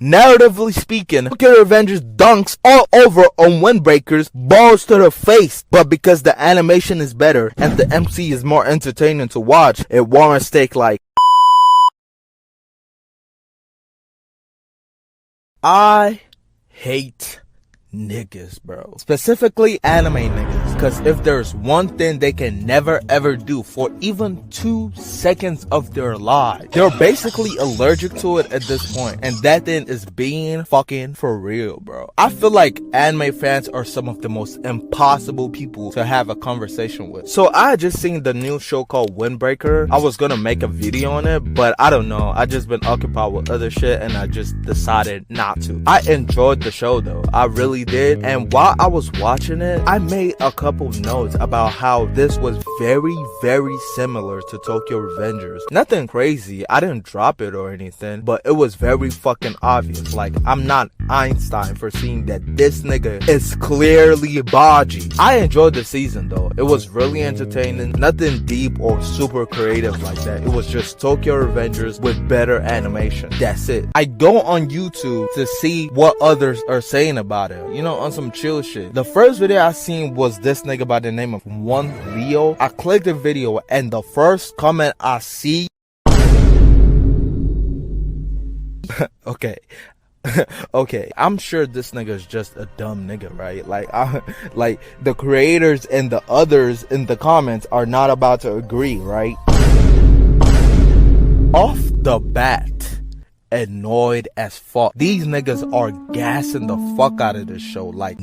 Narratively speaking, Tokyo Revengers dunks all over on Windbreaker's balls to the face. But because the animation is better and the MC is more entertaining to watch, it warrants take like. I hate niggas, bro. Specifically anime niggas. Because if there's one thing they can never ever do for even 2 seconds of their lives, they're basically allergic to it at this point. And that thing is being fucking for real, bro. I feel like anime fans are some of the most impossible people to have a conversation with. So I just seen the new show called Windbreaker. I was gonna make a video on it, but I don't know. I just been occupied with other shit and I just decided not to. I enjoyed the show though. I really did. And while I was watching it, I made a couple notes about how this was very similar to Tokyo Revengers. Nothing crazy. I didn't drop it or anything, but it was very fucking obvious. Like, I'm not Einstein for seeing that this nigga is clearly Baji. I enjoyed the season though. It was really entertaining. Nothing deep or super creative like that. It was just Tokyo Revengers with better animation. That's it. I go on YouTube to see what others are saying about it, you know, on some chill shit. The first video I seen was this nigga by the name of One Leo. I clicked the video and the first comment I see okay okay, I'm sure this nigga is just a dumb nigga, right? Like the creators and the others in the comments are not about to agree, right? Off the bat, annoyed as fuck. These niggas are gassing the fuck out of this show. Like,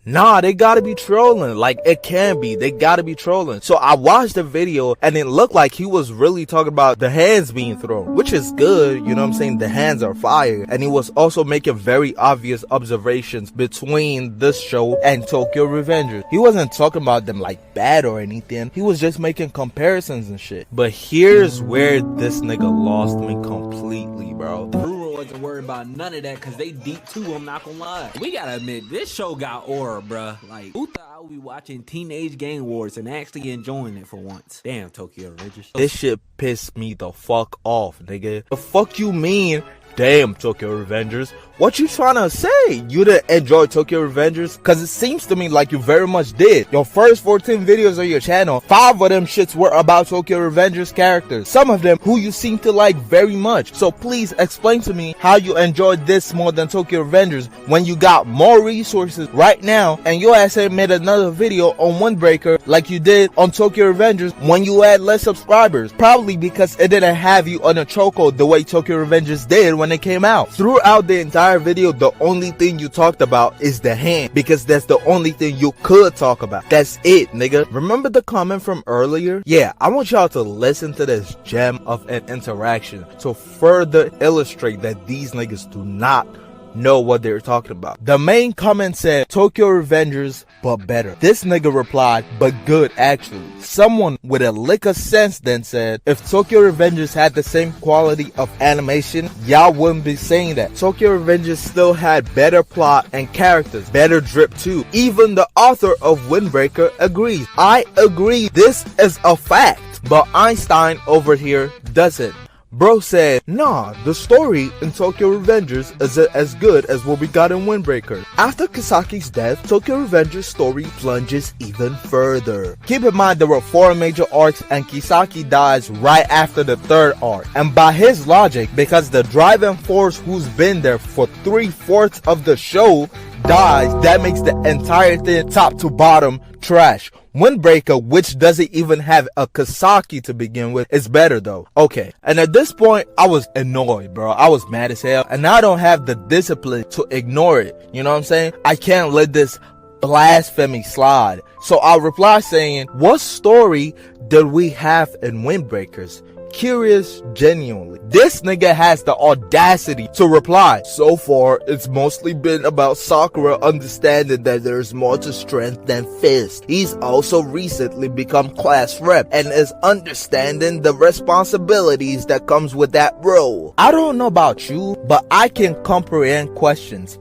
Nah, they gotta be trolling. Like, it can be. They gotta be trolling. So I watched the video and it looked like he was really talking about the hands being thrown, which is good. You know what I'm saying? The hands are fire. And he was also making very obvious observations between this show and Tokyo Revengers. He wasn't talking about them like bad or anything. He was just making comparisons and shit. But here's where this nigga lost me completely, bro. Wasn't worried about none of that because they deep too, I'm not gonna lie. We gotta admit, this show got aura, bruh. Like, who thought I would be watching Teenage Gang Wars and actually enjoying it for once? Damn, Tokyo Revengers. This shit pissed me the fuck off, nigga. The fuck you mean? Damn, Tokyo Revengers. What you trying to say? You didn't enjoy Tokyo Revengers? Cause it seems to me like you very much did. Your first 14 videos on your channel, 5 of them shits were about Tokyo Revengers characters. Some of them who you seem to like very much. So please explain to me how you enjoyed this more than Tokyo Revengers when you got more resources right now and your ass ain't made another video on Windbreaker like you did on Tokyo Revengers when you had less subscribers. Probably because it didn't have you on a chokehold the way Tokyo Revengers did when it came out. Throughout the entire video, the only thing you talked about is the hand, because that's the only thing you could talk about. That's it, nigga. Remember the comment from earlier? Yeah, I want y'all to listen to this gem of an interaction to further illustrate that these niggas do not know what they're talking about. The main comment said Tokyo Revengers but better. This nigga replied, but good actually. Someone with a lick of sense then said, if Tokyo Revengers had the same quality of animation, y'all wouldn't be saying that. Tokyo Revengers still had better plot and characters, better drip too. Even the author of Windbreaker agrees. I agree, this is a fact, but Einstein over here doesn't. Bro said, nah, the story in Tokyo Revengers isn't as good as what we got in Windbreaker. After Kisaki's death, Tokyo Revengers story plunges even further. Keep in mind there were 4 major arcs and Kisaki dies right after the 3rd arc. And by his logic, because the driving force who's been there for 3/4 of the show dies, that makes the entire thing top to bottom trash. Windbreaker, which doesn't even have a Kisaki to begin with, is better though. Okay, and at this point, I was annoyed, bro. I was mad as hell, and I don't have the discipline to ignore it. You know what I'm saying? I can't let this blasphemy slide. So I'll reply saying, what story did we have in Windbreakers? Curious genuinely. This nigga has the audacity to reply, so far it's mostly been about Sakura understanding that there's more to strength than fist. He's also recently become class rep and is understanding the responsibilities that comes with that role. I don't know about you, but I can comprehend questions.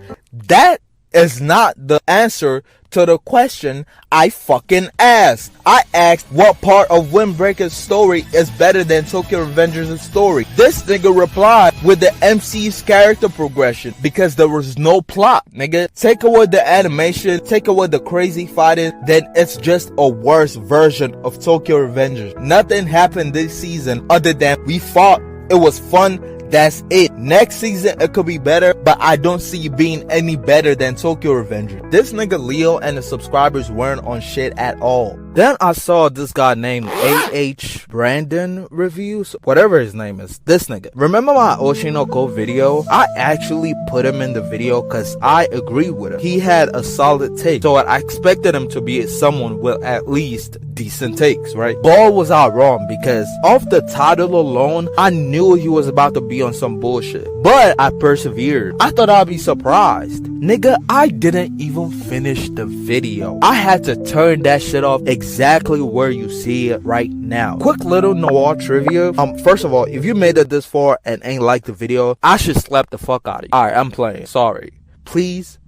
That is not the answer to the question I fucking asked. I asked what part of Windbreaker's story is better than Tokyo Revengers' story. This nigga replied with the MC's character progression because there was no plot, nigga. Take away the animation, take away the crazy fighting, then it's just a worse version of Tokyo Revengers. Nothing happened this season other than we fought, it was fun, that's it. Next season it could be better, but I don't see it being any better than Tokyo Revengers. This nigga Leo and the subscribers weren't on shit at all. Then I saw this guy named AH Brandon reviews, whatever his name is, this nigga. Remember my Oshinoko video? I actually put him in the video because I agree with him. He had a solid take, so I expected him to be someone with at least decent takes, right? Ball was out wrong because off the title alone, I knew he was about to be on some bullshit. But I persevered. I thought I'd be surprised. Nigga, I didn't even finish the video. I had to turn that shit off exactly where you see it right now. Quick little noir trivia. First of all, if you made it this far and ain't like the video, I should slap the fuck out of you. Alright, I'm playing. Sorry. Please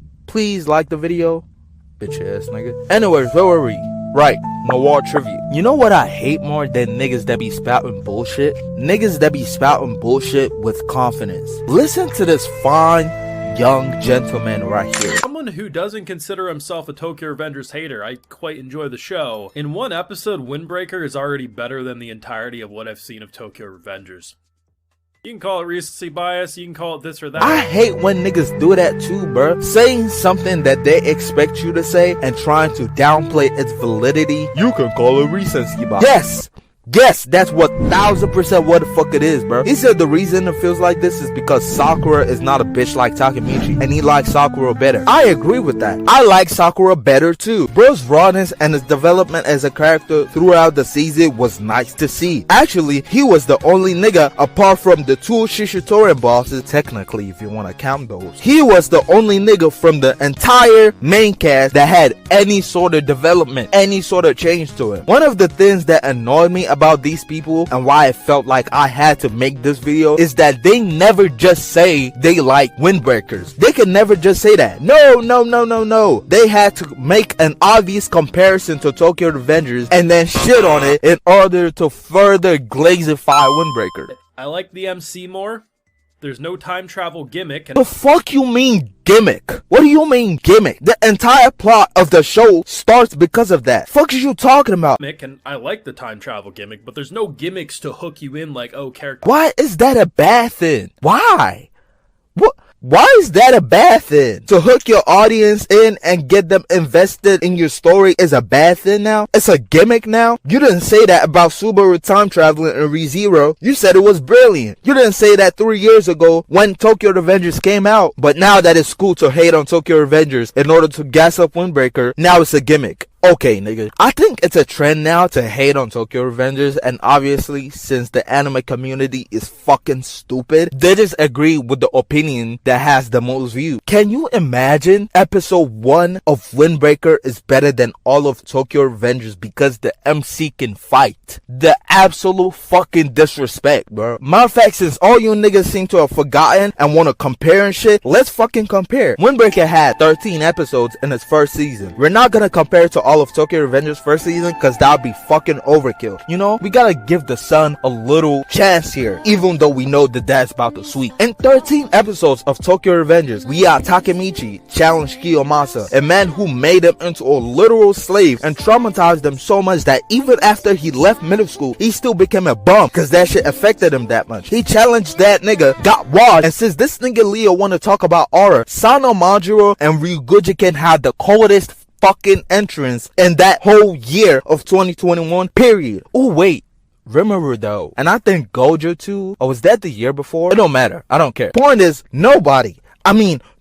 like the video. Bitch ass nigga. Anyways, where were we? Right, noir trivia. You know what I hate more than niggas that be spouting bullshit? Niggas that be spouting bullshit with confidence. Listen to this fine young gentleman right here. Someone who doesn't consider himself a Tokyo Revengers hater, I quite enjoy the show. In one episode, Windbreaker is already better than the entirety of what I've seen of Tokyo Revengers. You can call it recency bias, you can call it this or that. I hate when niggas do that too, bro. Saying something that they expect you to say and trying to downplay its validity. You can call it recency bias. Yes, that's 1000% what the fuck it is, bro. He said the reason it feels like this is because Sakura is not a bitch like Takemichi, and he likes Sakura better. I agree with that. I like Sakura better too. Bro's rawness and his development as a character throughout the season was nice to see. Actually, he was the only nigga apart from the two Shishitori bosses, technically if you want to count those. He was the only nigga from the entire main cast that had any sort of development, any sort of change to it. One of the things that annoyed me about these people and why I felt like I had to make this video is that they never just say they like Windbreakers. They can never just say that. No. They had to make an obvious comparison to Tokyo Revengers and then shit on it in order to further glazify Windbreaker. I like the MC more. There's no time travel gimmick. And the fuck you mean gimmick? What do you mean gimmick? The entire plot of the show starts because of that. Fuck is you talking about? And I like the time travel gimmick, but there's no gimmicks to hook you in like, oh, character. Why is that a bad thing? Why? What? Why is that a bad thing? To hook your audience in and get them invested in your story is a bad thing now? It's a gimmick now? You didn't say that about Subaru time traveling in ReZero. You said it was brilliant. You didn't say that 3 years ago when Tokyo Revengers came out. But now that it's cool to hate on Tokyo Revengers in order to gas up Windbreaker, now it's a gimmick. Okay, nigga. I think it's a trend now to hate on Tokyo Revengers, and obviously, since the anime community is fucking stupid, they just agree with the opinion that has the most views. Can you imagine episode 1 of Windbreaker is better than all of Tokyo Revengers because the MC can fight? The absolute fucking disrespect, bro. Matter of fact, since all you niggas seem to have forgotten and want to compare and shit, let's fucking compare. Windbreaker had 13 episodes in its first season. We're not gonna compare to all of Tokyo Revengers first season because that would be fucking overkill. You know, we gotta give the son a little chance here, even though we know the dad's about to sweep. In 13 episodes of Tokyo Revengers, we got Takemichi challenge Kiyomasa, a man who made him into a literal slave and traumatized him so much that even after he left middle school, he still became a bum because that shit affected him that much. He challenged that nigga, got washed, and since this nigga Leo wanna talk about aura, Sano Majuro and Ryugujiken had the coldest fucking entrance in that whole year of 2021 period. Oh wait, remember though, and I think Gojo too, or was that the year before? It don't matter, I don't care. Point is,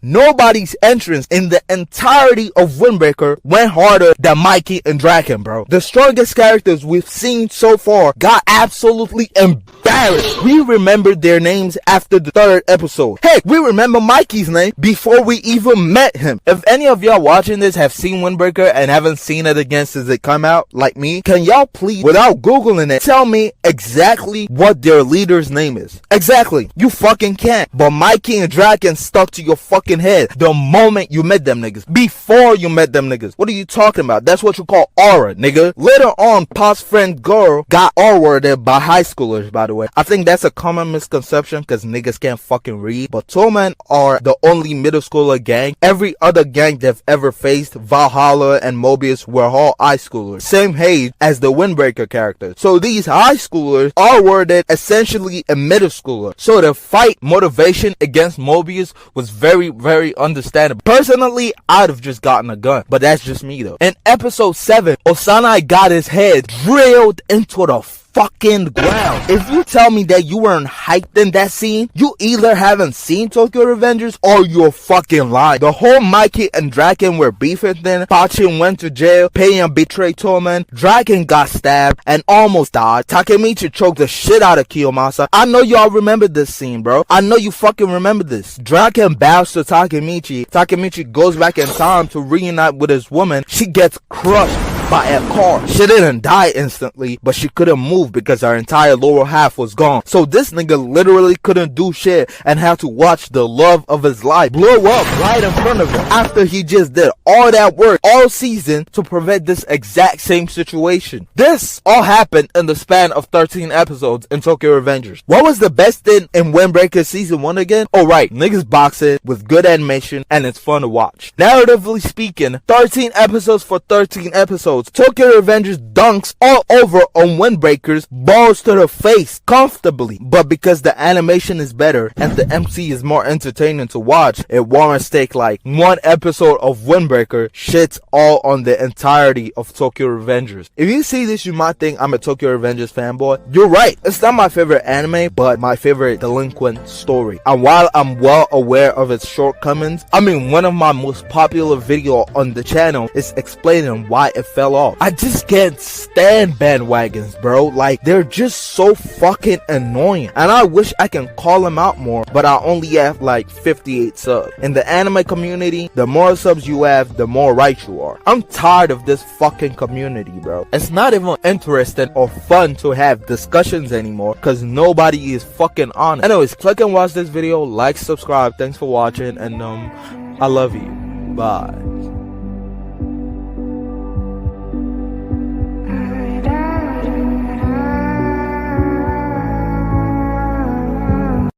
nobody's entrance in the entirety of Windbreaker went harder than Mikey and Draken, bro. The strongest characters we've seen so far got absolutely embarrassed. We remembered their names after the 3rd episode. Heck, we remember Mikey's name before we even met him. If any of y'all watching this have seen Windbreaker and haven't seen it again since it come out, like me, can y'all please, without googling it, tell me exactly what their leader's name is? Exactly. You fucking can't. But Mikey and Draken stuck to your fucking fucking head the moment you met them niggas. Before you met them niggas. What are you talking about? That's what you call aura, nigga. Later on, Pop's friend girl got R-worded by high schoolers, by the way. I think that's a common misconception because niggas can't fucking read. But Toman are the only middle schooler gang. Every other gang they've ever faced, Valhalla and Mobius, were all high schoolers. Same age as the Windbreaker characters. So these high schoolers are worded essentially a middle schooler. So the fight motivation against Mobius was very, very understandable. Personally, I'd have just gotten a gun. But that's just me though. In episode 7, Osanai got his head drilled into the fucking ground. If you tell me that you weren't hyped in that scene, you either haven't seen Tokyo Revengers or you're fucking lying. The whole Mikey and Draken were beefing then. Pachin went to jail. Payan betrayed Toman. Draken got stabbed and almost died. Takemichi choked the shit out of Kiyomasa. I know y'all remember this scene, bro. I know you fucking remember this. Draken bows to Takemichi. Takemichi goes back in time to reunite with his woman. She gets crushed by a car. She didn't die instantly, but she couldn't move because her entire lower half was gone. So this nigga literally couldn't do shit and had to watch the love of his life blow up right in front of him after he just did all that work all season to prevent this exact same situation. This all happened in the span of 13 episodes in Tokyo Revengers. What was the best thing in Windbreaker season 1 again? Oh right, niggas boxing with good animation and it's fun to watch. Narratively speaking, 13 episodes for 13 episodes. Tokyo Revengers dunks all over on Windbreakers, balls to the face, comfortably. But because the animation is better and the MC is more entertaining to watch, it warrants take like one episode of Windbreaker shits all on the entirety of Tokyo Revengers. If you see this, you might think I'm a Tokyo Revengers fanboy. You're right. It's not my favorite anime, but my favorite delinquent story. And while I'm well aware of its shortcomings, I mean, one of my most popular videos on the channel is explaining why it fell off. I just can't stand bandwagons, bro. Like, they're just so fucking annoying. And I wish I can call them out more, but I only have like 58 subs. In the anime community, the more subs you have, the more right you are. I'm tired of this fucking community, bro. It's not even interesting or fun to have discussions anymore because nobody is fucking on it. Anyways, click and watch this video, like, subscribe. Thanks for watching, and I love you. Bye.